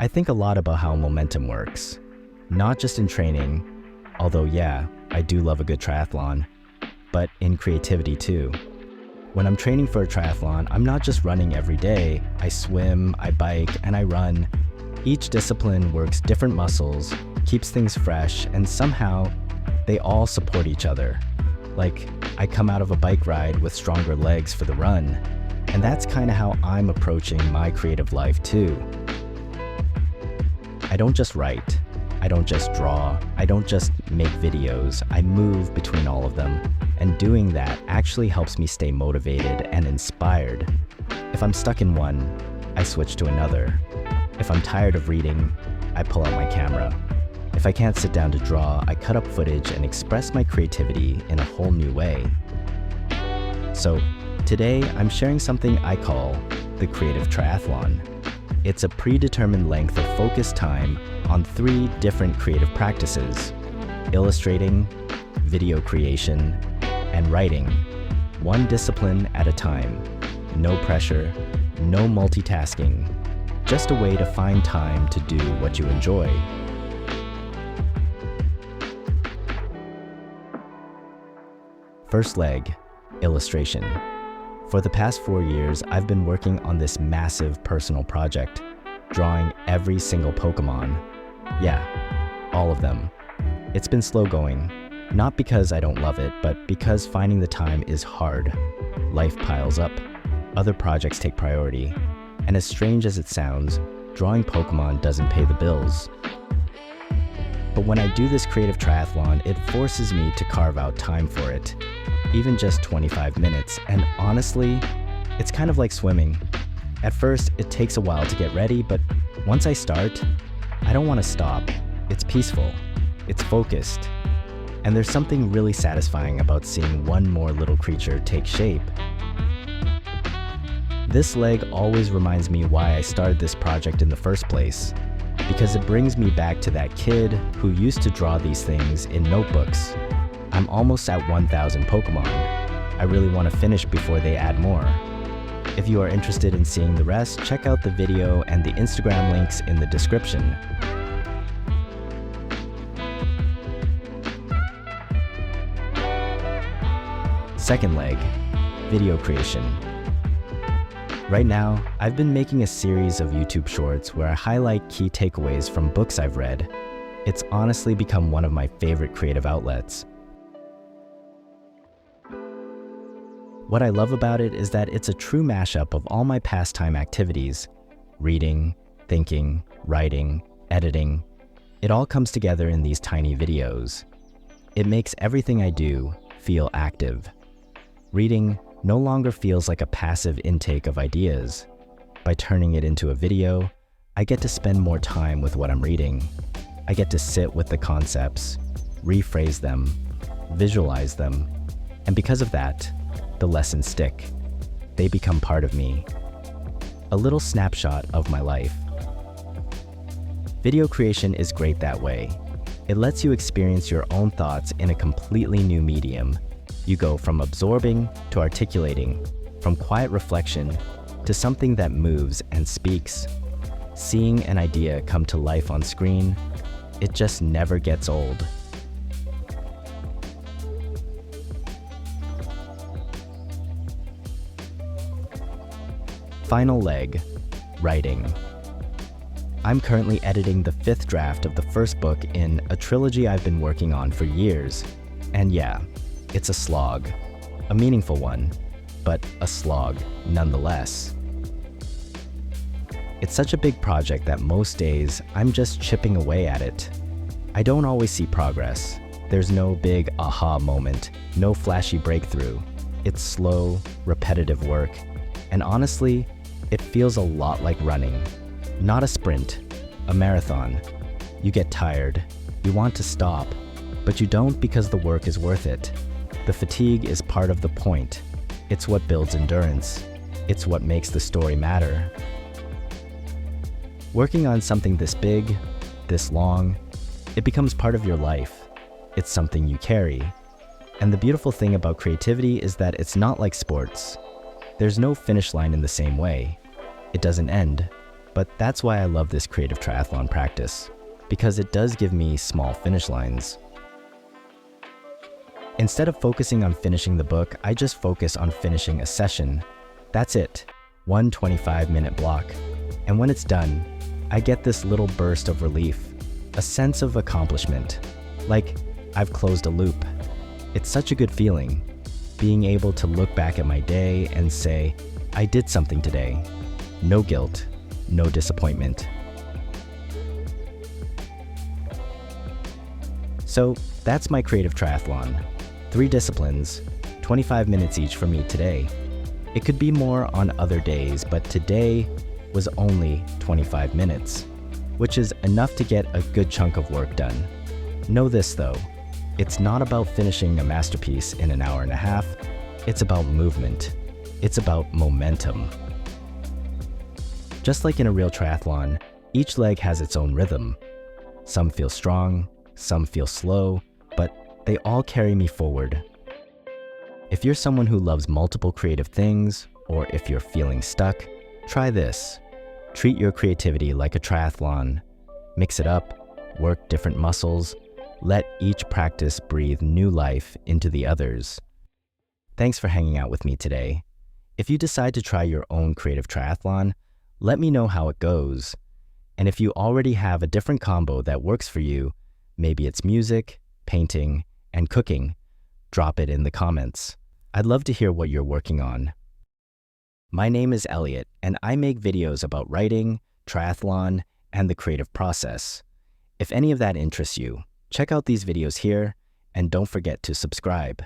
I think a lot about how momentum works, not just in training, although yeah, I do love a good triathlon, but in creativity too. When I'm training for a triathlon, I'm not just running every day. I swim, I bike, and I run. Each discipline works different muscles, keeps things fresh, and somehow they all support each other. Like, I come out of a bike ride with stronger legs for the run, and that's kind of how I'm approaching my creative life too. I don't just write, I don't just draw, I don't just make videos, I move between all of them, and doing that actually helps me stay motivated and inspired. If I'm stuck in one, I switch to another. If I'm tired of reading, I pull out my camera. If I can't sit down to draw, I cut up footage and express my creativity in a whole new way. So today, I'm sharing something I call the Creative Triathlon. It's a predetermined length of focused time on 3 different creative practices: illustrating, video creation, and writing, one discipline at a time. No pressure, no multitasking, just a way to find time to do what you enjoy. First leg, illustration. For the past 4 years, I've been working on this massive personal project, drawing every single Pokémon. Yeah, all of them. It's been slow going, not because I don't love it, but because finding the time is hard. Life piles up, other projects take priority, and as strange as it sounds, drawing Pokémon doesn't pay the bills. But when I do this creative triathlon, it forces me to carve out time for it, even just 25 minutes, and honestly, it's kind of like swimming. At first, it takes a while to get ready, but once I start, I don't want to stop. It's peaceful, it's focused, and there's something really satisfying about seeing one more little creature take shape. This leg always reminds me why I started this project in the first place, because it brings me back to that kid who used to draw these things in notebooks. I'm almost at 1,000 Pokémon. I really want to finish before they add more. If you are interested in seeing the rest, check out the video and the Instagram links in the description. Second leg, video creation. Right now, I've been making a series of YouTube shorts where I highlight key takeaways from books I've read. It's honestly become one of my favorite creative outlets. What I love about it is that it's a true mashup of all my pastime activities: reading, thinking, writing, editing. It all comes together in these tiny videos. It makes everything I do feel active. Reading no longer feels like a passive intake of ideas. By turning it into a video, I get to spend more time with what I'm reading. I get to sit with the concepts, rephrase them, visualize them, and because of that, the lessons stick. They become part of me. A little snapshot of my life. Video creation is great that way. It lets you experience your own thoughts in a completely new medium. You go from absorbing to articulating, from quiet reflection to something that moves and speaks. Seeing an idea come to life on screen, it just never gets old. Final leg, writing. I'm currently editing the 5th draft of the first book in a trilogy I've been working on for years. And yeah, it's a slog. A meaningful one, but a slog nonetheless. It's such a big project that most days I'm just chipping away at it. I don't always see progress. There's no big aha moment, no flashy breakthrough. It's slow, repetitive work, and honestly, it feels a lot like running. Not a sprint, a marathon. You get tired, you want to stop, but you don't because the work is worth it. The fatigue is part of the point. It's what builds endurance. It's what makes the story matter. Working on something this big, this long, it becomes part of your life. It's something you carry. And the beautiful thing about creativity is that it's not like sports. There's no finish line in the same way. It doesn't end. But that's why I love this creative triathlon practice, because it does give me small finish lines. Instead of focusing on finishing the book, I just focus on finishing a session. That's it, one 25-minute block. And when it's done, I get this little burst of relief, a sense of accomplishment, like I've closed a loop. It's such a good feeling, being able to look back at my day and say, I did something today. No guilt, no disappointment. So that's my creative triathlon. 3 disciplines, 25 minutes each for me today. It could be more on other days, but today was only 25 minutes, which is enough to get a good chunk of work done. Know this though, it's not about finishing a masterpiece in an hour and a half, it's about movement. It's about momentum. Just like in a real triathlon, each leg has its own rhythm. Some feel strong, some feel slow, but they all carry me forward. If you're someone who loves multiple creative things, or if you're feeling stuck, try this. Treat your creativity like a triathlon. Mix it up, work different muscles, let each practice breathe new life into the others. Thanks for hanging out with me today. If you decide to try your own creative triathlon, let me know how it goes. And if you already have a different combo that works for you, maybe it's music, painting, and cooking, drop it in the comments. I'd love to hear what you're working on. My name is Elliot, and I make videos about writing, triathlon, and the creative process. If any of that interests you, check out these videos here, and don't forget to subscribe.